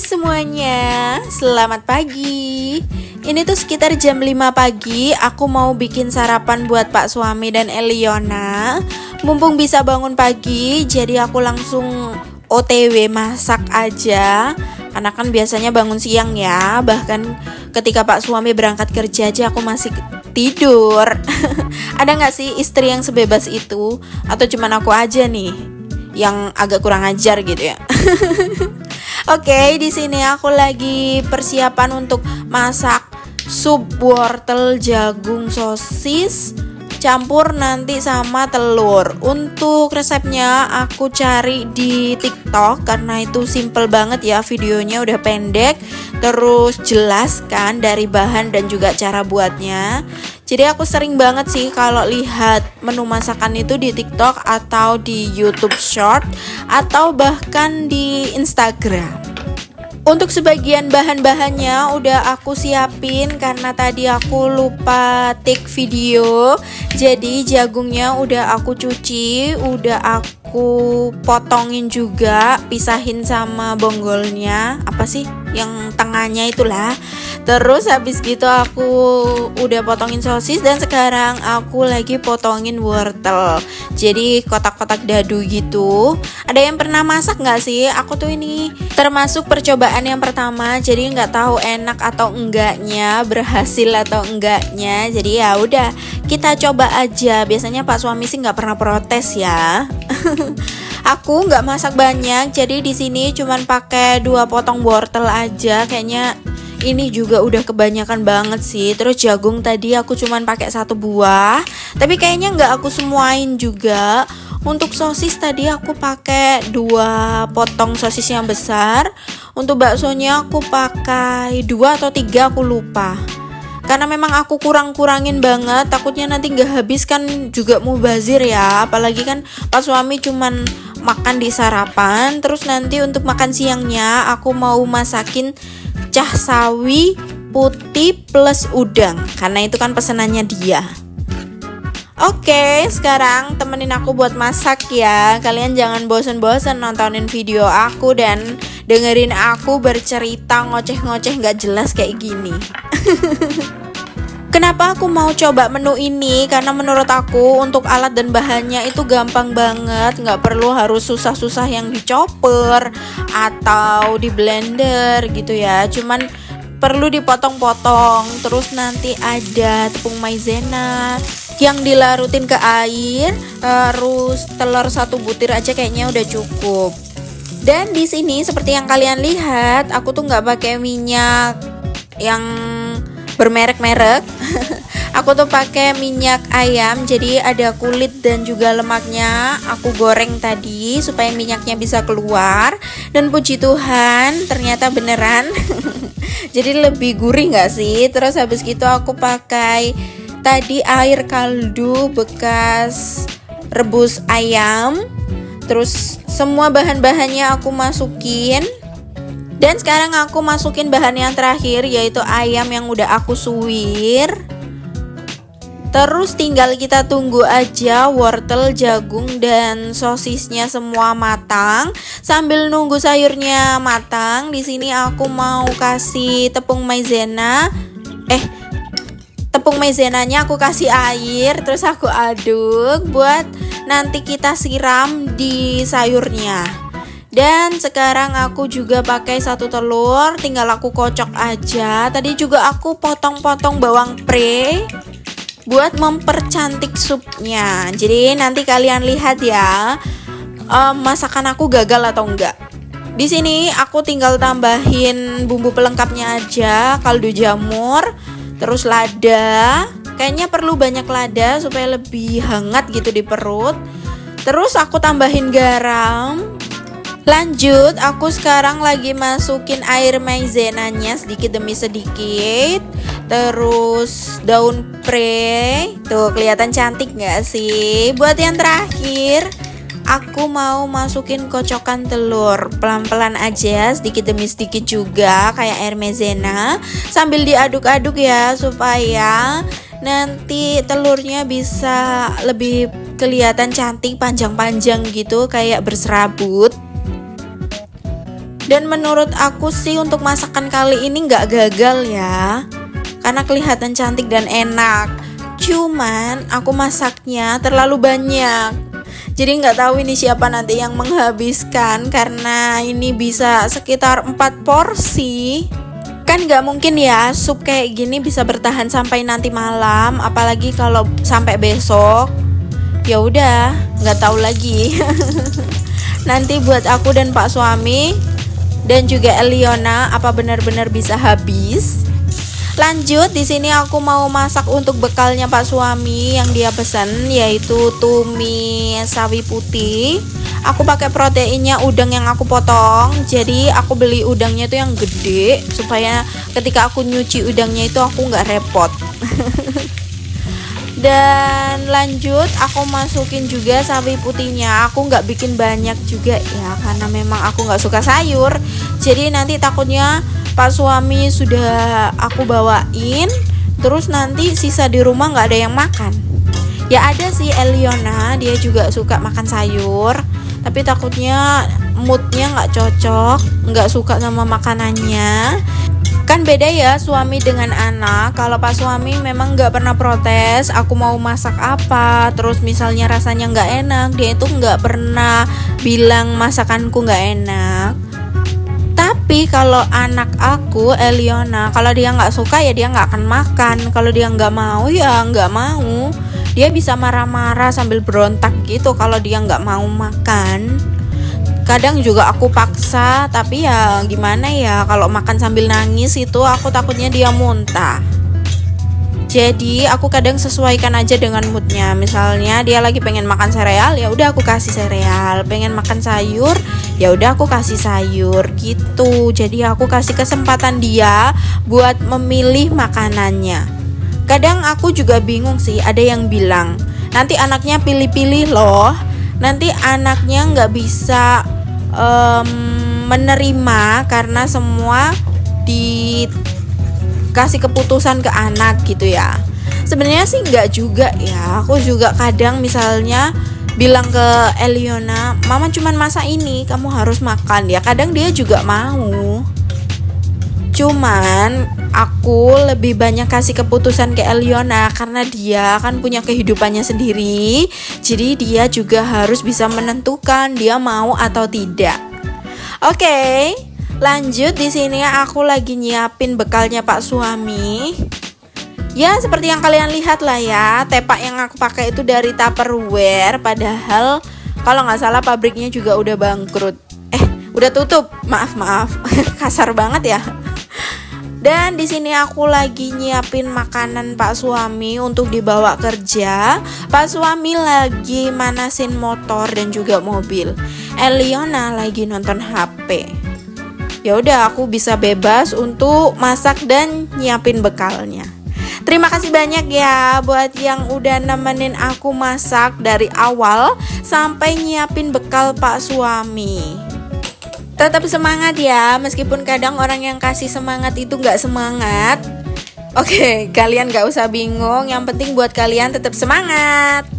semuanya, selamat pagi. Ini tuh sekitar jam 5 pagi. Aku mau bikin sarapan buat Pak Suami dan Eliona. Mumpung bisa bangun pagi, jadi aku langsung OTW masak aja. Karena kan biasanya bangun siang ya. Bahkan ketika Pak Suami berangkat kerja aja aku masih tidur. Ada gak sih istri yang sebebas itu? Atau cuman aku aja nih yang agak kurang ajar gitu ya? Oke, di sini aku lagi persiapan untuk masak sup wortel jagung sosis campur nanti sama telur. Untuk resepnya aku cari di TikTok karena itu simple banget ya, videonya udah pendek, terus jelas kan dari bahan dan juga cara buatnya. Jadi aku sering banget sih kalau lihat menu masakan itu di TikTok atau di YouTube Short atau bahkan di Instagram. Untuk sebagian bahan-bahannya udah aku siapin karena tadi aku lupa take video. Jadi jagungnya udah aku cuci, udah aku potongin juga, pisahin sama bonggolnya, apa sih yang tengahnya itulah. Terus habis gitu aku udah potongin sosis dan sekarang aku lagi potongin wortel. Jadi kotak-kotak dadu gitu. Ada yang pernah masak nggak sih? Aku tuh ini termasuk percobaan yang pertama, jadi nggak tahu enak atau enggaknya, berhasil atau enggaknya. Jadi ya udah kita coba aja. Biasanya Pak Suami sih nggak pernah protes ya. Aku nggak masak banyak, jadi di sini cuman pakai 2 potong wortel aja. Kayaknya ini juga udah kebanyakan banget sih. Terus jagung tadi aku cuman pakai 1 buah, tapi kayaknya nggak aku semuain juga. Untuk sosis tadi aku pakai 2 potong sosis yang besar. Untuk baksonya aku pakai 2 atau 3, aku lupa. Karena memang aku kurangin banget, takutnya nanti nggak habis kan juga mubazir ya. Apalagi kan Pak Suami cuman makan di sarapan. Terus nanti untuk makan siangnya aku mau masakin cah sawi putih plus udang, karena itu kan pesanannya dia. Oke, sekarang temenin aku buat masak ya. Kalian jangan bosen-bosen nontonin video aku dan dengerin aku bercerita ngoceh-ngoceh gak jelas kayak gini. Kenapa aku mau coba menu ini? Karena menurut aku untuk alat dan bahannya itu gampang banget. Gak perlu harus susah-susah yang dichopper atau di blender gitu ya. Cuman perlu dipotong-potong. Terus nanti ada tepung maizena yang dilarutin ke air, terus telur 1 butir aja kayaknya udah cukup. Dan di sini seperti yang kalian lihat, aku tuh nggak pakai minyak yang bermerek-merek. Aku tuh pakai minyak ayam, jadi ada kulit dan juga lemaknya. Aku goreng tadi supaya minyaknya bisa keluar. Dan puji Tuhan, ternyata beneran. Jadi lebih gurih nggak sih? Terus habis gitu aku pakai tadi air kaldu bekas rebus ayam. Terus semua bahan-bahannya aku masukin. Dan sekarang aku masukin bahan yang terakhir, yaitu ayam yang udah aku suwir. Terus tinggal kita tunggu aja wortel, jagung, dan sosisnya semua matang. Sambil nunggu sayurnya matang, di sini aku mau kasih tepung maizena. Tepung maizenanya aku kasih air, terus aku aduk buat nanti kita siram di sayurnya. Dan sekarang aku juga pakai 1 telur, tinggal aku kocok aja. Tadi juga aku potong-potong bawang pre buat mempercantik supnya. Jadi nanti kalian lihat ya, masakan aku gagal atau enggak. Di sini aku tinggal tambahin bumbu pelengkapnya aja, kaldu jamur, terus lada. Kayaknya perlu banyak lada supaya lebih hangat gitu di perut. Terus aku tambahin garam. Lanjut, aku sekarang lagi masukin air maizenanya sedikit demi sedikit. Terus daun pre. Tuh kelihatan cantik gak sih? Buat yang terakhir, aku mau masukin kocokan telur. Pelan-pelan aja, sedikit demi sedikit juga, kayak air maizena. Sambil diaduk-aduk ya, supaya nanti telurnya bisa lebih kelihatan cantik, panjang-panjang gitu, kayak berserabut. Dan menurut aku sih untuk masakan kali ini nggak gagal ya, karena kelihatan cantik dan enak. Cuman aku masaknya terlalu banyak, jadi nggak tahu ini siapa nanti yang menghabiskan, karena ini bisa sekitar 4 porsi. Kan nggak mungkin ya sup kayak gini bisa bertahan sampai nanti malam, apalagi kalau sampai besok. Ya udah, nggak tahu lagi. Nanti buat aku dan Pak suami dan juga Eliona apa benar-benar bisa habis. Lanjut, di sini aku mau masak untuk bekalnya Pak suami yang dia pesan, yaitu tumis sawi putih. Aku pakai proteinnya udang yang aku potong. Jadi aku beli udangnya itu yang gede supaya ketika aku nyuci udangnya itu aku nggak repot. Dan lanjut aku masukin juga sawi putihnya. Aku nggak bikin banyak juga ya, karena memang aku nggak suka sayur. Jadi nanti takutnya Pak suami sudah aku bawain, terus nanti sisa di rumah nggak ada yang makan. Ya ada sih Eliona, dia juga suka makan sayur, tapi takutnya moodnya nggak cocok, nggak suka sama makanannya. Kan beda ya suami dengan anak. Kalau Pak suami memang nggak pernah protes aku mau masak apa, terus misalnya rasanya nggak enak, dia itu nggak pernah bilang masakanku nggak enak. Tapi kalau anak aku Eliona, kalau dia nggak suka ya dia nggak akan makan. Kalau dia nggak mau ya nggak mau. Dia bisa marah-marah sambil berontak gitu kalau dia nggak mau makan. Kadang juga aku paksa, tapi ya gimana ya, kalau makan sambil nangis itu aku takutnya dia muntah. Jadi aku kadang sesuaikan aja dengan moodnya. Misalnya dia lagi pengen makan sereal, ya udah aku kasih sereal. Pengen makan sayur, ya udah aku kasih sayur gitu. Jadi aku kasih kesempatan dia buat memilih makanannya. Kadang aku juga bingung sih, ada yang bilang nanti anaknya pilih-pilih loh. Nanti anaknya nggak bisa menerima karena semua dikasih keputusan ke anak gitu ya. Sebenarnya sih nggak juga ya. Aku juga kadang misalnya bilang ke Eliona, mama cuman masak ini, kamu harus makan ya. Kadang dia juga mau. Cuman aku lebih banyak kasih keputusan ke Eliona karena dia kan punya kehidupannya sendiri. Jadi dia juga harus bisa menentukan dia mau atau tidak. Oke, lanjut di sini aku lagi nyiapin bekalnya Pak suami. Ya seperti yang kalian lihat lah ya, tepak yang aku pakai itu dari Tupperware. Padahal kalau nggak salah pabriknya juga udah bangkrut. Udah tutup. Maaf kasar banget ya. Dan di sini aku lagi nyiapin makanan Pak suami untuk dibawa kerja. Pak suami lagi manasin motor dan juga mobil. Eliona lagi nonton HP. Ya udah aku bisa bebas untuk masak dan nyiapin bekalnya. Terima kasih banyak ya buat yang udah nemenin aku masak dari awal sampai nyiapin bekal Pak suami. Tetap semangat ya, meskipun kadang orang yang kasih semangat itu gak semangat. Oke, kalian gak usah bingung, yang penting buat kalian tetap semangat.